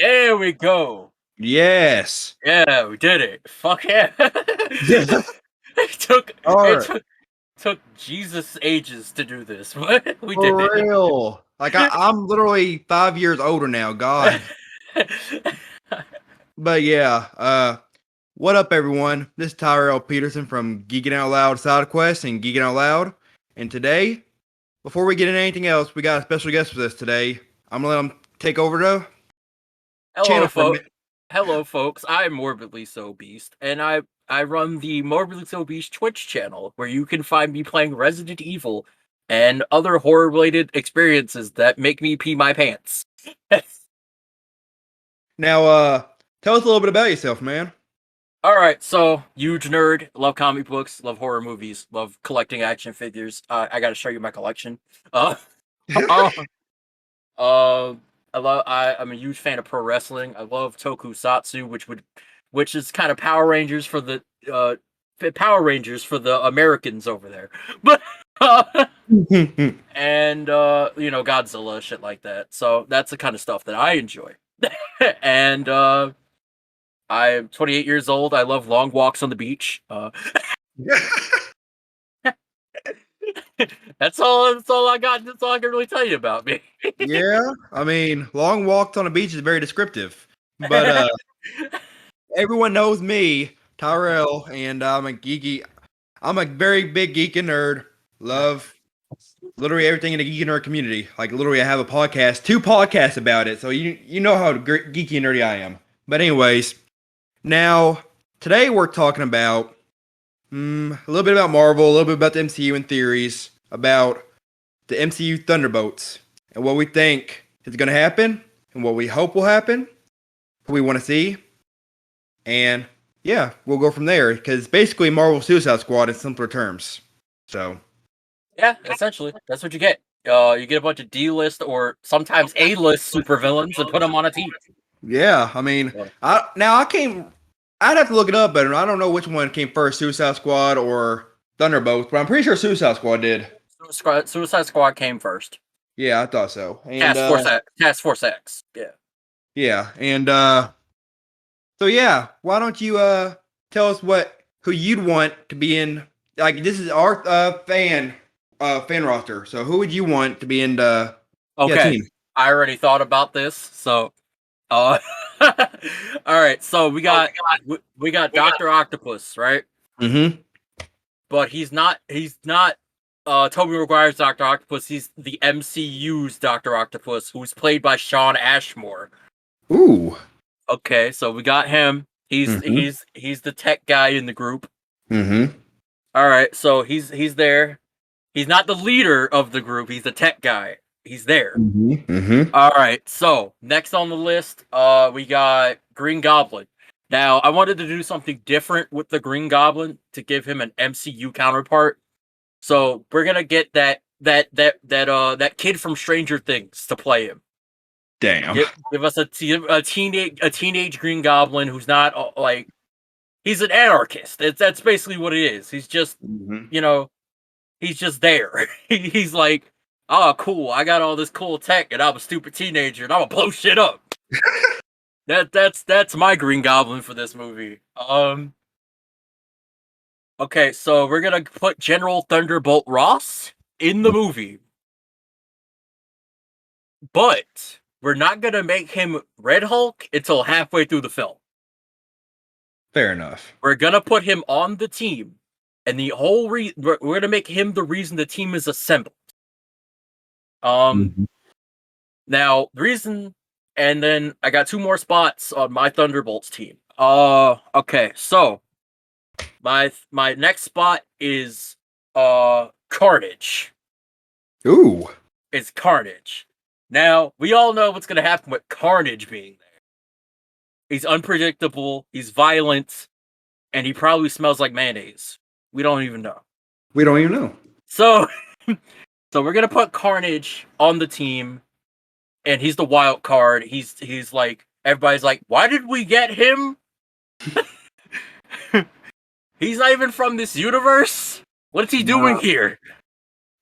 There we go. Yes. Yeah, we did it. Fuck yeah. Yeah. it took All it right. took Jesus ages to do this, but we did For it. real. Like I'm literally 5 years older now. God. But yeah. What up, everyone? This is Tyrell Peterson from Geeking Out Loud SideQuest and Geeking Out Loud. And today, before we get into anything else, we got a special guest with us today. I'm gonna let him take over the Hello, channel for a folks. minute. Hello, folks. I'm Morbidly So Beast, and I run the Morbidly So Beast Twitch channel, where you can find me playing Resident Evil and other horror-related experiences that make me pee my pants. Now, tell us a little bit about yourself, man. All right, so huge nerd, love comic books, love horror movies, love collecting action figures. I got to show you my collection. Uh, uh, uh, I'm a huge fan of pro wrestling. I love tokusatsu, which is kind of Power Rangers for the Power Rangers for the Americans over there. But and Godzilla, shit like that. So that's the kind of stuff that I enjoy. and I'm 28 years old. I love long walks on the beach. That's all. That's all I got. That's all I can really tell you about me. Yeah, I mean, long walks on a beach is very descriptive. But everyone knows me, Tyrell, and I'm a very big geek and nerd. Love literally everything in the geek and nerd community. Like literally, I have two podcasts about it. So you know how geeky and nerdy I am. But anyways, now today we're talking about a little bit about Marvel, a little bit about the MCU and theories about the MCU Thunderbolts and what we think is going to happen and what we hope will happen, what we want to see, and yeah, we'll go from there because basically Marvel Suicide Squad in simpler terms. So Yeah, essentially, that's what you get. You get a bunch of D-list or sometimes A-list supervillains and put them on a team. yeah, I mean, I'd have to look it up better. I don't know which one came first, Suicide Squad or Thunderbolts, but I'm pretty sure Suicide Squad did. Suicide Squad came first. Yeah, I thought so. And Task Force X. Yeah. yeah, and so yeah, why don't you tell us who you'd want to be in? Like this is our fan roster. So who would you want to be in the team? I already thought about this. So all right, so we got Dr. Octopus, right? Mm-hmm. But he's not Tobey Maguire's Dr. Octopus. He's the MCU's Dr. Octopus, who's played by Shawn Ashmore. Ooh. Okay, so we got him. He's the tech guy in the group. Mm-hmm. All right, so he's there. He's not the leader of the group. He's the tech guy. He's there. Mm-hmm. Mm-hmm. All right, so next on the list, we got Green Goblin. Now, I wanted to do something different with the Green Goblin to give him an MCU counterpart. So we're gonna get that kid from Stranger Things to play him. Damn. Give us a teenage Green Goblin who's not like he's an anarchist. That's basically what it is. He's just he's just there. He's like, oh cool, I got all this cool tech and I'm a stupid teenager and I'm gonna blow shit up. That's my Green Goblin for this movie. Okay, so we're gonna put General Thunderbolt Ross in the movie. But we're not gonna make him Red Hulk until halfway through the film. Fair enough. We're gonna put him on the team, and the whole we're gonna make him the reason the team is assembled. Now the reason, and then I got 2 more spots on my Thunderbolts team. Okay, so my next spot is Carnage. Ooh. It's Carnage. Now, we all know what's going to happen with Carnage being there. He's unpredictable, he's violent, and he probably smells like mayonnaise. We don't even know. So, we're going to put Carnage on the team, and he's the wild card. He's like, everybody's like, why did we get him? He's not even from this universe. What is he doing here?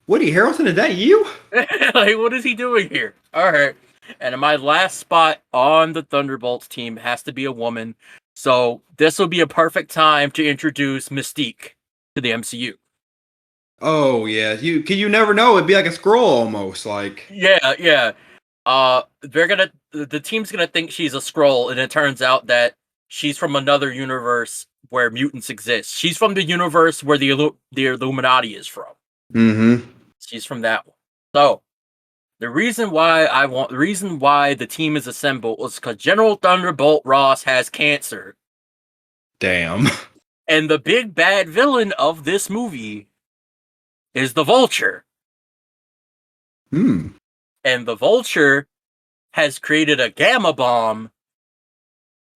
Woody Harrelson, is that you? Like, what is he doing here? All right. And my last spot on the Thunderbolts team has to be a woman. So this will be a perfect time to introduce Mystique to the MCU. Oh yeah, you never know. It'd be like a scroll almost. Like Yeah. The team's gonna think she's a Skrull, and it turns out that she's from another universe where mutants exist. She's from the universe where the Illuminati is from. mm-hmm. She's from that one. So the reason why the team is assembled was because General Thunderbolt Ross has cancer, Damn. and the big bad villain of this movie is the Vulture. Hmm. And the Vulture has created a gamma bomb,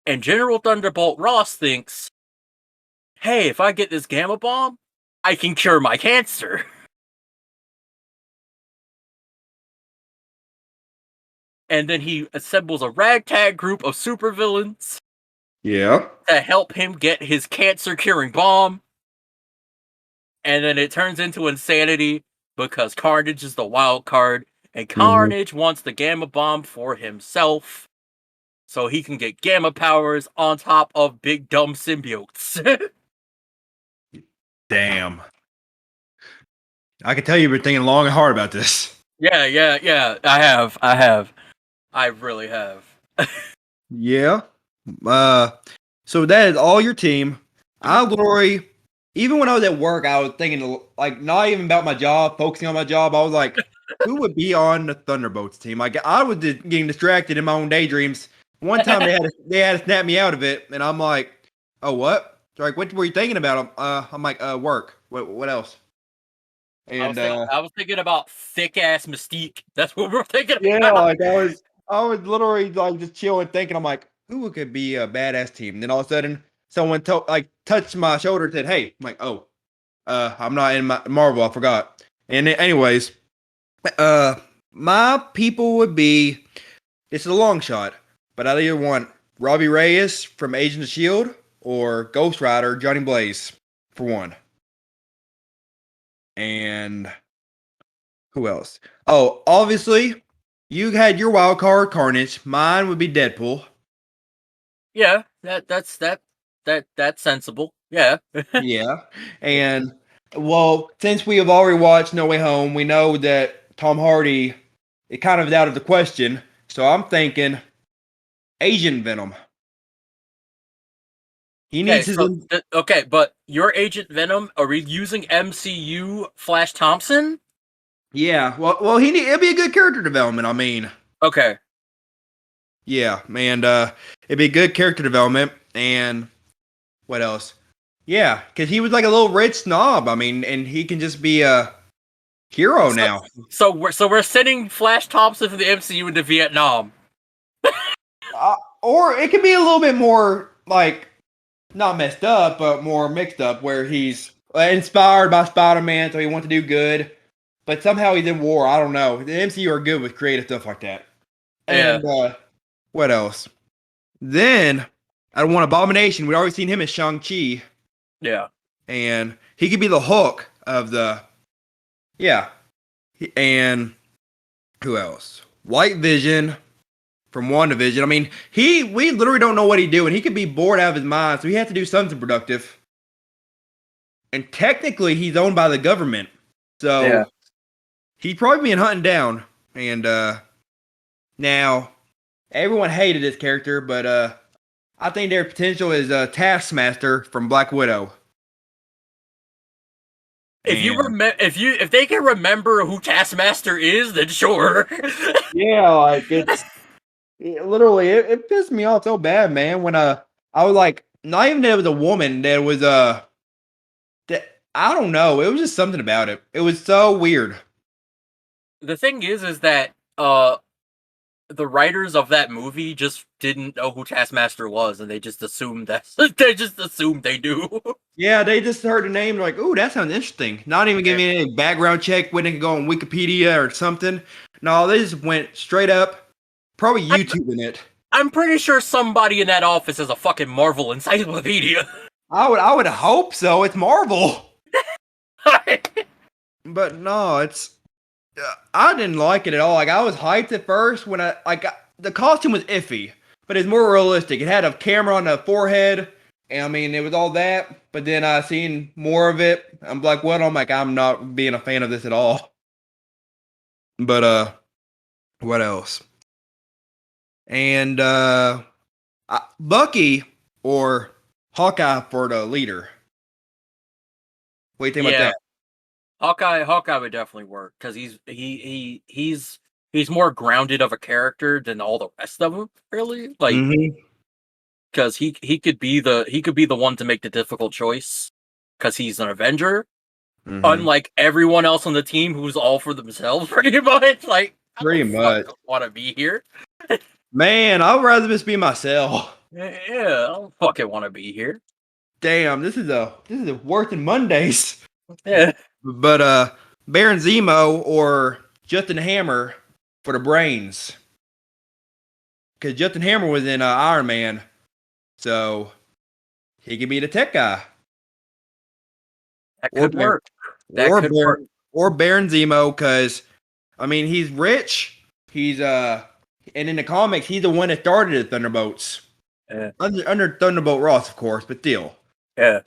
and General Thunderbolt Ross thinks, hey, if I get this gamma bomb, I can cure my cancer. And then he assembles a ragtag group of supervillains Yeah. to help him get his cancer curing bomb. And then it turns into insanity because Carnage is the wild card, and Carnage wants the gamma bomb for himself so he can get gamma powers on top of big dumb symbiotes. Damn. I can tell you've been thinking long and hard about this. Yeah. I have. I really have. Yeah. So that is all your team. I literally, even when I was at work, I was thinking like not even about my job, focusing on my job. I was like, who would be on the Thunderbolts team? Like I was just getting distracted in my own daydreams. One time they had to snap me out of it, and I'm like, oh what? They're like, what were you thinking about? I'm like, work. What else? And I was thinking about thick ass Mystique. That's what we're thinking yeah, about. like I was literally like just chilling, thinking. I'm like, who could be a badass team? And then all of a sudden, someone touched my shoulder and said, "Hey," I'm like, "Oh, I'm not in my Marvel. I forgot." And anyways, my people would be. This is a long shot, but I either want Robbie Reyes from Agents of Shield or Ghost Rider Johnny Blaze for one. And who else? Oh, obviously, you had your wild card Carnage. Mine would be Deadpool. Yeah, that's sensible. Yeah. Yeah. And well, since we have already watched No Way Home, we know that Tom Hardy it kind of is out of the question. So I'm thinking Asian Venom. He Okay, needs his so okay, but your Agent Venom, are we using MCU Flash Thompson? yeah. Well, it'd be a good character development. I mean, Okay. yeah, and it'd be good character development. And what else? Yeah, because he was like a little rich snob. I mean, and he can just be a hero now. So we're sending Flash Thompson from the MCU into Vietnam. Or it could be a little bit more like not messed up, but more mixed up, where he's inspired by Spider-Man, so he wants to do good, but somehow he's in war. I don't know. The MCU are good with creative stuff like that. Yeah. And what else? Then I want Abomination. We've already seen him as Shang-Chi, Yeah. and he could be the Hulk of the. Yeah. And who else? White Vision from WandaVision. I mean, we literally don't know what he's doing. He could be bored out of his mind, so he has to do something productive. And technically, he's owned by the government, so he'd probably be hunting down. And now, everyone hated this character, but I think their potential is Taskmaster from Black Widow. If they can remember who Taskmaster is, then sure. Yeah, like literally it pissed me off so bad, man. When I was like, not even that it was a woman, that was that I don't know. It was just something about it. It was so weird. The thing is that the writers of that movie just didn't know who Taskmaster was, and they just assumed they do. Yeah, they just heard the name, like, "Ooh, that sounds interesting." Not even giving me any background check, when they can go on Wikipedia or something. No, they just went straight up, probably YouTubing it. I'm pretty sure somebody in that office has a fucking Marvel encyclopedia. I would hope so. It's Marvel. But no, I didn't like it at all. Like I was hyped at first when the costume was iffy, but it's more realistic. It had a camera on the forehead, and I mean it was all that. But then I seen more of it. I'm like, what? I'm like, I'm not being a fan of this at all. But what else? And Bucky or Hawkeye for the leader. What do you think about Yeah, that? Hawkeye would definitely work because he's more grounded of a character than all the rest of them. Really, like Mm-hmm. because he could be the one to make the difficult choice because he's an Avenger, Mm-hmm. unlike everyone else on the team who's all for themselves. Pretty much, like I Pretty don't much. fucking want to be here. Man, I'd rather just be myself. Yeah, I don't fucking want to be here. Damn, this is a worse than Mondays. Yeah, But Baron Zemo or Justin Hammer for the brains. Because Justin Hammer was in Iron Man. So he could be the tech guy. that Or could Baron, work. That could work. Or Baron Zemo, because I mean he's rich. He's and in the comics, he's the one that started the Thunderbolts. Yeah, Under Thunderbolt Ross, of course, but still. yeah.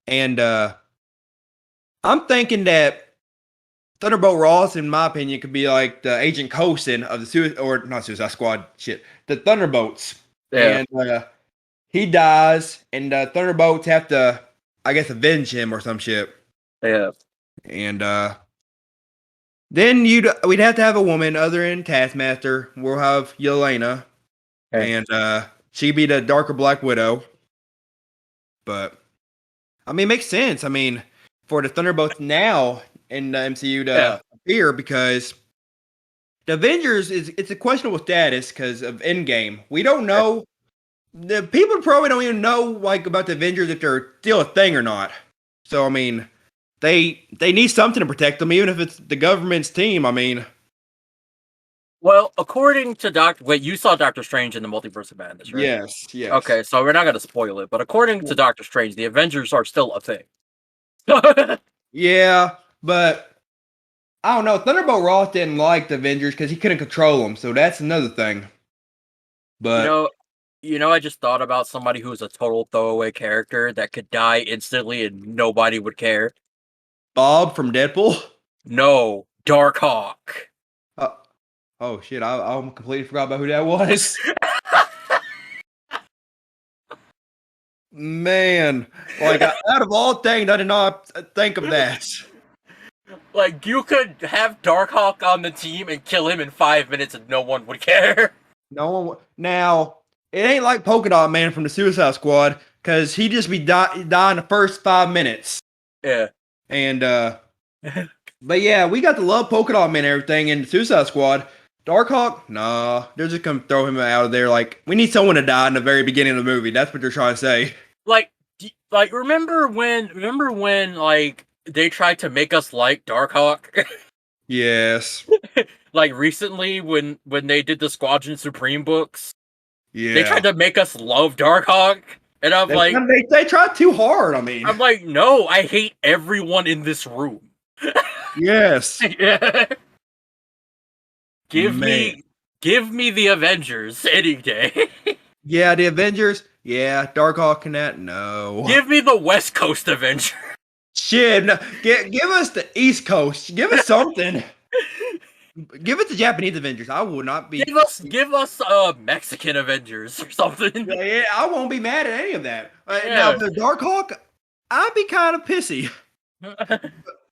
And I'm thinking that Thunderbolt Ross, in my opinion, could be like the Agent Coulson of the or not Suicide Squad, shit, the Thunderbolts. Yeah. And he dies, and the Thunderbolts have to, I guess, avenge him or some shit. Yeah. And then we'd have to have a woman other than Taskmaster. We'll have Yelena, Okay. and she'd be the darker Black Widow. But I mean, it makes sense. I mean, for the Thunderbolts now in the MCU to appear, because the Avengers it's a questionable status because of Endgame. We don't know. The people probably don't even know like about the Avengers if they're still a thing or not. So I mean, they need something to protect them, even if it's the government's team. I mean, Well, according to wait, you saw Doctor Strange in the Multiverse of Madness, right? yes. Okay, so we're not going to spoil it, but according to Doctor Strange, the Avengers are still a thing. Yeah, but I don't know. Thunderbolt Ross didn't like the Avengers because he couldn't control them, so that's another thing. you But know, I just thought about somebody who's a total throwaway character that could die instantly and nobody would care. Bob from Deadpool. No, Darkhawk. Uh, oh shit! I completely forgot about who that was. Man, like out of all things, I did not think of that. Like, you could have Darkhawk on the team and kill him in 5 minutes and no one would care. No one. Now it ain't like Polka Dot Man from the Suicide Squad, because he just be die in the first 5 minutes. Yeah. And but yeah, we got to love Polka Dot Man and everything in the Suicide Squad. Darkhawk, nah, they're just gonna throw him out of there. Like we need someone to die in the very beginning of the movie. That's what they're trying to say. Like, remember when, like, they tried to make us like Darkhawk? Yes. Like, recently, when they did the Squadron Supreme books, Yeah. they tried to make us love Darkhawk, and I'm like, they tried too hard. I mean, I'm like, no, I hate everyone in this room. yes. Yeah. Give Man. me the Avengers any day. Yeah, the Avengers. Yeah, Darkhawk and that. No. Give me the West Coast Avengers. Shit. No. Give us the East Coast. Give us something. Give us the Japanese Avengers. I will not be. Give us Mexican Avengers or something. Yeah, I won't be mad at any of that. Yeah. Now the Darkhawk, I'd be kind of pissy.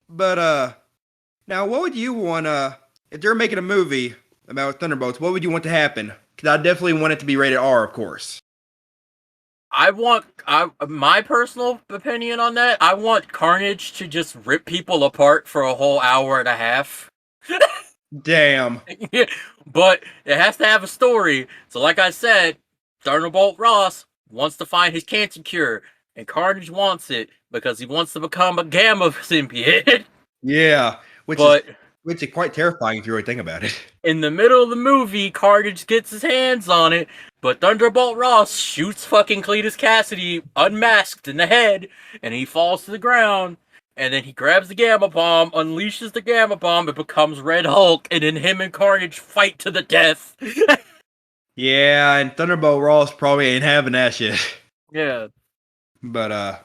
But now what would you want? If they're making a movie about Thunderbolts, what would you want to happen? Because I definitely want it to be rated R, of course. My personal opinion on that, I want Carnage to just rip people apart for a whole hour and a half. Damn. But it has to have a story. So like I said, Thunderbolt Ross wants to find his cancer cure, and Carnage wants it because he wants to become a gamma symbiote. Yeah, which is quite terrifying if you really think about it. In the middle of the movie, Carnage gets his hands on it, but Thunderbolt Ross shoots fucking Cletus Cassidy unmasked in the head, and he falls to the ground. and then he grabs the Gamma Bomb, unleashes the Gamma Bomb, it becomes Red Hulk, and then him and Carnage fight to the death. Yeah, and Thunderbolt Ross probably ain't having that shit. Yeah. But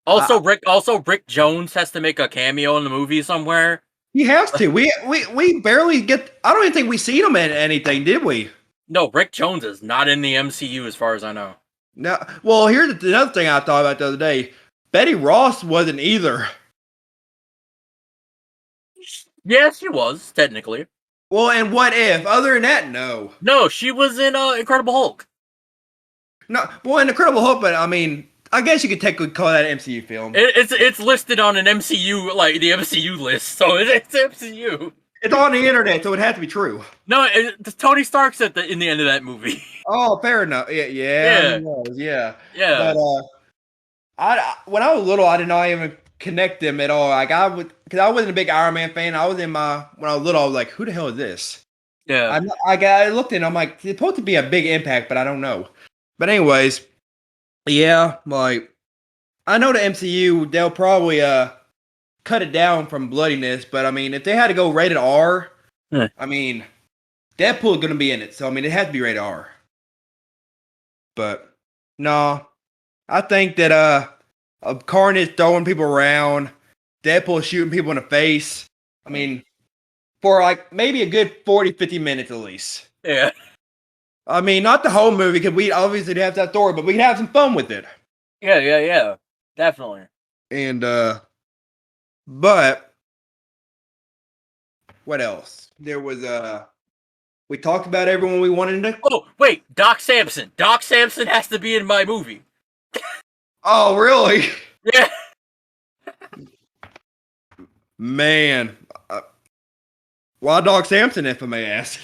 Also, Rick Jones has to make a cameo in the movie somewhere. he has to. We barely get. I don't even think we seen him in anything, did we? No, Rick Jones is not in the MCU as far as I know. No. Well, here's another thing I thought about the other day. Betty Ross wasn't either. Yes, she was technically. Well, and what if? Other than that, no. No, she was in Incredible Hulk. No. Well, in Incredible Hulk, but I mean, I guess you could technically call that an MCU film. It's listed on an MCU, like the MCU list, so it's MCU. It's on the internet, so it has to be true. No, Tony Stark's in the end of that movie. Oh, fair enough. Yeah. Yeah. But when I was little, I did not even connect them at all. Like because I wasn't a big Iron Man fan. When I was little, I was like, who the hell is this? Yeah. I looked in, I'm like, it's supposed to be a big impact, but I don't know. But anyways, yeah, like I know the MCU, they'll probably cut it down from bloodiness, but I mean, if they had to go rated R, I mean, Deadpool's gonna be in it, so I mean, it has to be rated R. But no, I think that Carnage throwing people around, Deadpool shooting people in the face. I mean, for like maybe a good 40, 50 minutes at least. Yeah. I mean, not the whole movie, because we obviously have that story, but we can have some fun with it. Yeah. Definitely. And but what else? There was we talked about everyone we wanted to. Oh, wait, Doc Samson. Doc Samson has to be in my movie. Oh, really? Yeah. Man. Why Doc Samson, if I may ask?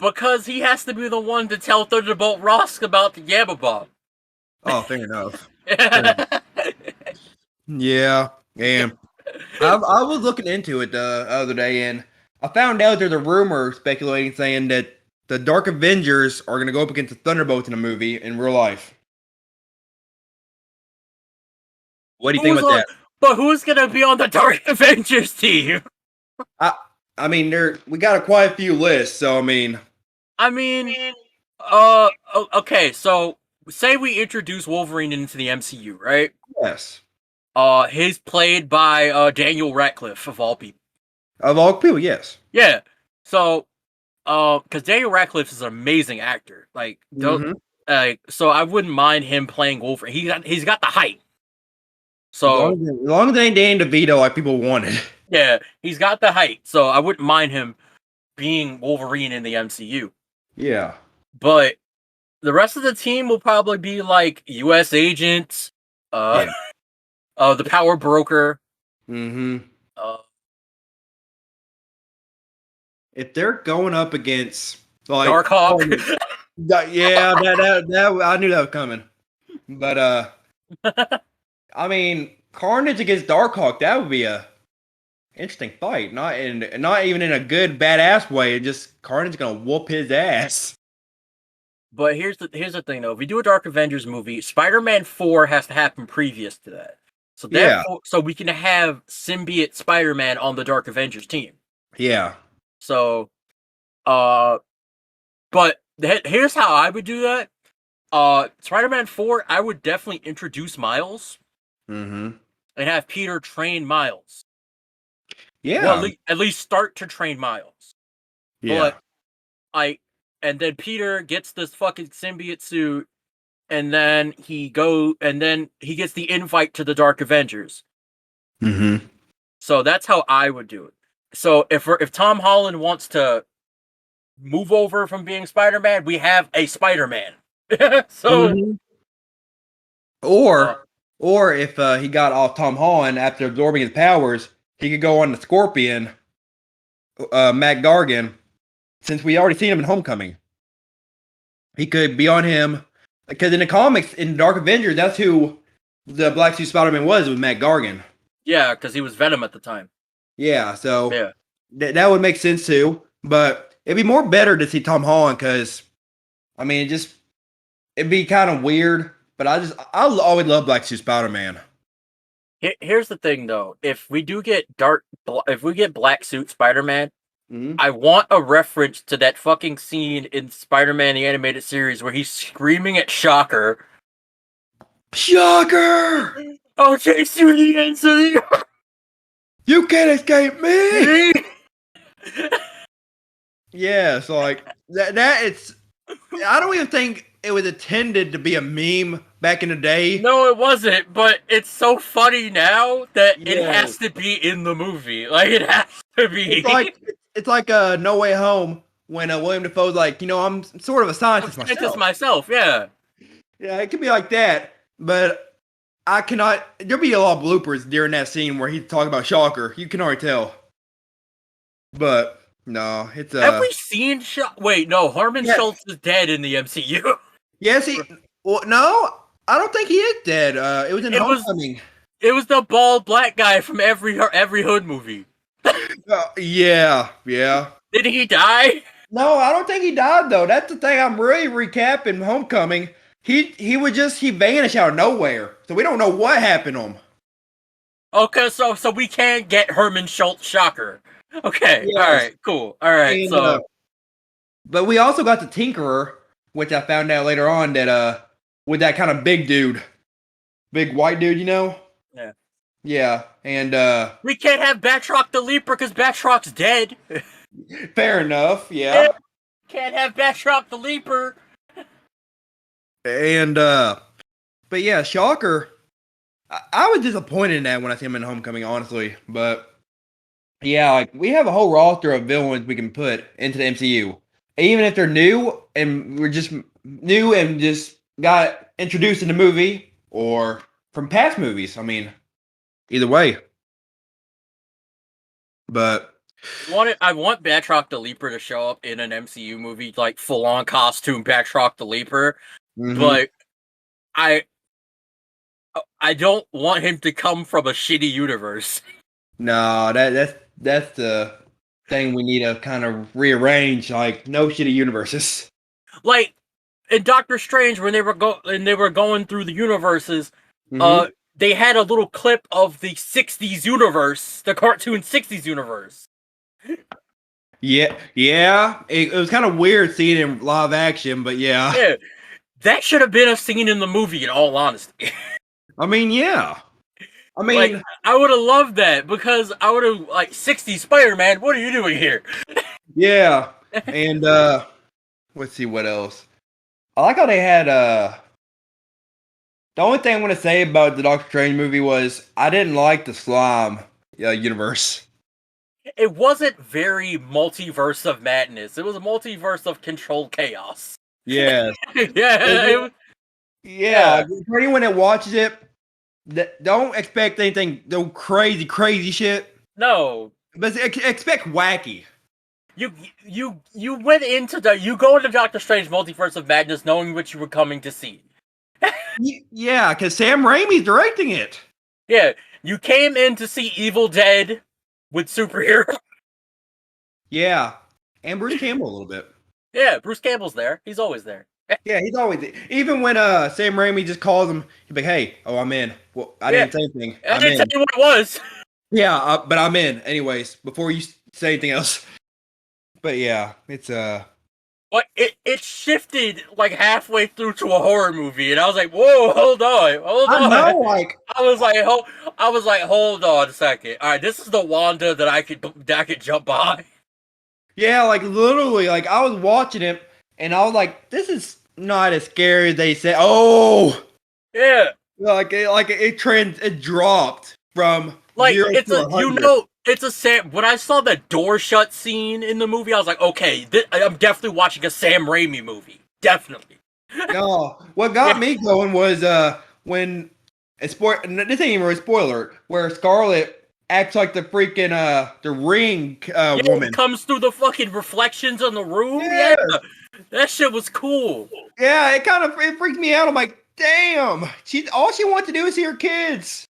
Because he has to be the one to tell Thunderbolt Ross about the Gamma Bomb. Oh, fair enough. Yeah, and I was looking into it the other day, and I found out there's a rumor speculating saying that the Dark Avengers are going to go up against the Thunderbolts in a movie in real life. What do you think about that? But who's going to be on the Dark Avengers team? I mean, we got quite a few lists, so I mean, okay, so say we introduce Wolverine into the MCU, right? Yes. He's played by Daniel Radcliffe, of all people. Of all people, yes. Yeah. So, because Daniel Radcliffe is an amazing actor. Like, so I wouldn't mind him playing Wolverine. He's got the height. So as long as they ain't Danny DeVito like people wanted. Yeah, he's got the height, so I wouldn't mind him being Wolverine in the MCU. Yeah. But the rest of the team will probably be like US agents, the Power Broker. If they're going up against like Darkhawk. Yeah, that I knew that was coming. But I mean, Carnage against Darkhawk, that would be a interesting fight. Not even in a good badass way. Just Carnage gonna whoop his ass. But here's the thing though. If we do a Dark Avengers movie, Spider-Man 4 has to happen previous to that. So so we can have symbiote Spider-Man on the Dark Avengers team. Yeah. So but here's how I would do that. Spider-Man 4, I would definitely introduce Miles. And have Peter train Miles. Yeah. Well, at least start to train Miles. Yeah. But and then Peter gets this fucking symbiote suit, and then he gets the invite to the Dark Avengers. So that's how I would do it. So if Tom Holland wants to move over from being Spider-Man, we have a Spider-Man. So or if he got off Tom Holland after absorbing his powers, he could go on the Scorpion, Matt Gargan, since we already seen him in Homecoming. He could be on him, because in the comics, in Dark Avengers, that's who the Black Suit Spider-Man was Matt Gargan. Yeah, because he was Venom at the time. Yeah, so that would make sense too. But it'd be more better to see Tom Holland, because, I mean, it'd be kind of weird. But I always love Black Suit Spider-Man. Here's the thing, though. If we do get if we get black suit Spider-Man, Mhm. I want a reference to that fucking scene in Spider-Man the Animated Series where he's screaming at Shocker. Shocker! I'll chase you to the ends of the You can't escape me! earth. Yeah, so like that it's I don't even think it was intended to be a meme back in the day. No, it wasn't, but it's so funny now that it Yeah. has to be in the movie. Like, it has to be. It's like No Way Home when William Dafoe's like, I'm sort of a scientist It's just myself. myself, yeah. Yeah, it could be like that, but I cannot. There'll be a lot of bloopers during that scene where he's talking about Shocker. You can already tell. But no, it's Have we seen Wait, no, Harmon Yeah. Schultz is dead in the MCU. Yes, well, no, I don't think he is dead. It was in It was- Homecoming. It was the bald black guy from every Hood movie. Yeah. Did he die? No, I don't think he died though. That's the thing. I'm really recapping Homecoming. He vanished out of nowhere, so we don't know what happened to him. Okay, so we can get Herman Schultz Shocker. Okay, Yes. alright, cool. Alright, And, so but we also got the Tinkerer, which I found out later on that with that kind of big white dude, Yeah. Yeah, and we can't have Batroc the Leaper because Batroc's dead. fair enough, yeah. Can't have Batroc the Leaper. And but yeah, Shocker. I was disappointed in that when I see him in Homecoming, honestly. But yeah, like we have a whole roster of villains we can put into the MCU, even if they're new and we're just new and just got introduced in the movie or from past movies. I mean, either way. But I want Batroc the Leaper to show up in an MCU movie, like full on costume Batroc the Leaper. But I don't want him to come from a shitty universe. No, that's the thing we need to kind of rearrange. Like no shitty universes. Like in Doctor Strange, when they were going through the universes, they had a little clip of the '60s universe, the cartoon '60s universe. Yeah. It was kind of weird seeing it in live action, but yeah. Yeah, that should have been a scene in the movie. In all honesty. I mean, yeah. I mean, like, I would have loved that because I would have like '60s Spider-Man. What are you doing here? Yeah. And let's see what else. I like how they had the only thing I want to say about the Doctor Strange movie was I didn't like the slime universe. It wasn't very multiverse of madness. It was a multiverse of controlled chaos. Yeah. Yeah. For anyone that watches it, don't expect anything, no crazy shit. No. But expect wacky. You went into you go into Doctor Strange Multiverse of Madness knowing what you were coming to see. Yeah, because Sam Raimi's directing it. Yeah, you came in to see Evil Dead with superhero. Yeah, and Bruce Campbell a little bit. Yeah, Bruce Campbell's there. He's always there. Yeah, he's always there. Even when Sam Raimi just calls him, he's like, "Hey, I'm in." Well, I didn't say anything. I didn't tell you what it was. Yeah, but I'm in. Anyways, before you say anything else. But yeah, it's But it shifted like halfway through to a horror movie, and I was like, "Whoa, hold on." I know, like I was like, hold on a second. All right, this is the Wanda that I could jump behind. Yeah, like literally, like I was watching it, and I was like, "This is not as scary as they said." Oh, yeah, it dropped from like 0 it's to a 100. it's a Sam. When I saw the door shut scene in the movie, I was like, okay, I'm definitely watching a Sam Raimi movie. Definitely. No, what got me going was when this ain't even a spoiler, where Scarlet acts like the freaking the ring woman comes through the fucking reflections on the room. Yes. Yeah, that shit was cool. Yeah, it freaked me out. I'm like, damn, all she wants to do is see her kids.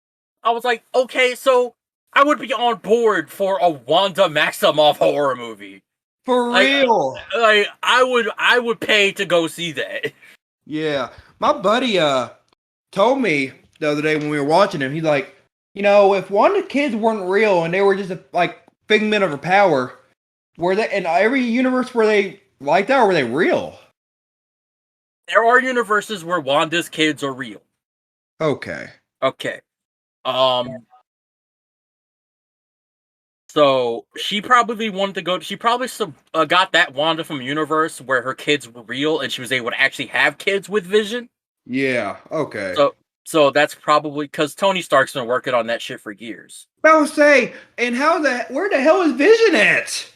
I was like, okay, so I would be on board for a Wanda Maximoff horror movie. For real. Like I would pay to go see that. Yeah. My buddy told me the other day when we were watching him, he's like, if one of the kids weren't real and they were just a like figment of her power, were they in every universe were they like that or were they real? There are universes where Wanda's kids are real. Okay. Okay. So she probably wanted to go. She probably got that Wanda from a universe where her kids were real, and she was able to actually have kids with Vision. Yeah. Okay. So that's probably because Tony Stark's been working on that shit for years. I would say, and where the hell is Vision at?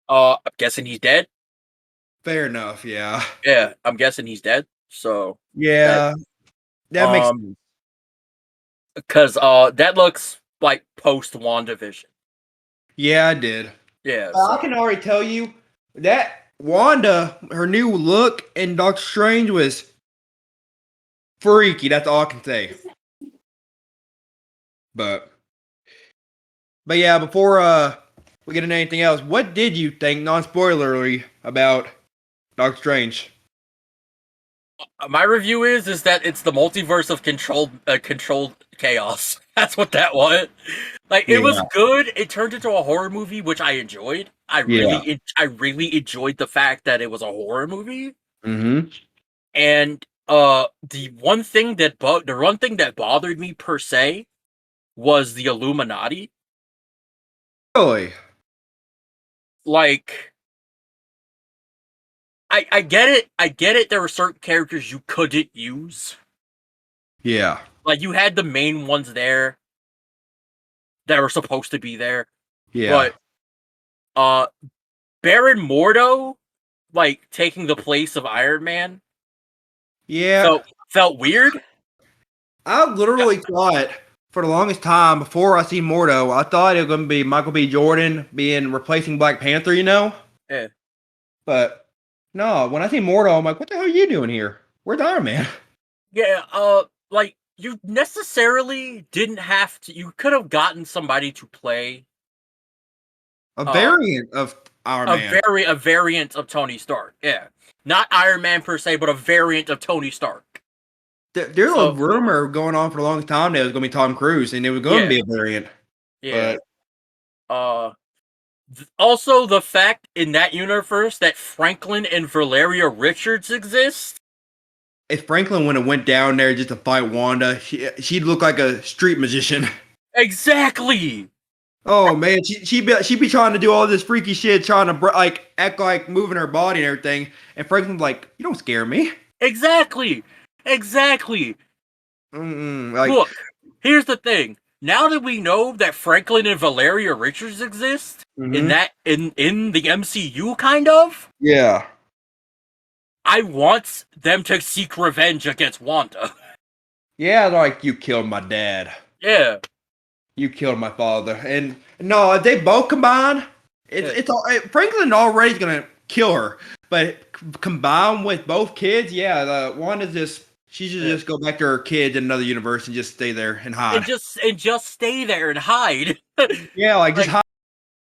I'm guessing he's dead. Fair enough. Yeah. Yeah, I'm guessing he's dead. So Yeah. That makes sense. because that looks like post WandaVision. Yeah, I did. Yeah, I can already tell you that Wanda, her new look in Doctor Strange was freaky. That's all I can say. But yeah, before we get into anything else, what did you think, non-spoilerly, about Doctor Strange? my review is that it's the multiverse of controlled chaos. That's what that was. Like it was good. It turned into a horror movie, which I enjoyed. I really enjoyed the fact that it was a horror movie. Mm-hmm. And the one thing that bothered me per se was the Illuminati. Really? Like I get it. I get it. There were certain characters you couldn't use. Yeah. Like you had the main ones there that were supposed to be there. Yeah. But Baron Mordo, like taking the place of Iron Man, Yeah. felt weird. I literally thought for the longest time before I see Mordo, I thought it was going to be Michael B. Jordan replacing Black Panther, Yeah. But no, when I see Mordo, I'm like, what the hell are you doing here? Where's Iron Man? Yeah, like you necessarily didn't have to. You could have gotten somebody to play A variant of Iron Man. a variant of Tony Stark. Yeah, not Iron Man per se, but a variant of Tony Stark. There's a rumor going on for the longest time that it was going to be Tom Cruise, and it was going to be a variant. Yeah. But, also the fact in that universe that Franklin and Valeria Richards exist. If Franklin would have went down there just to fight Wanda, she'd look like a street magician. Exactly. Oh man, she'd be trying to do all this freaky shit, trying to like act like moving her body and everything, and Franklin's like, "You don't scare me." Exactly. Look, here's the thing. Now that we know that Franklin and Valeria Richards exist in the MCU, kind of. Yeah. I want them to seek revenge against Wanda. Yeah, like you killed my dad. Yeah. You killed my father. And no, if they both combine, Franklin already gonna kill her. But combined with both kids, Wanda's she should just go back to her kids in another universe and just stay there and hide. And just stay there and hide. Yeah, just hide.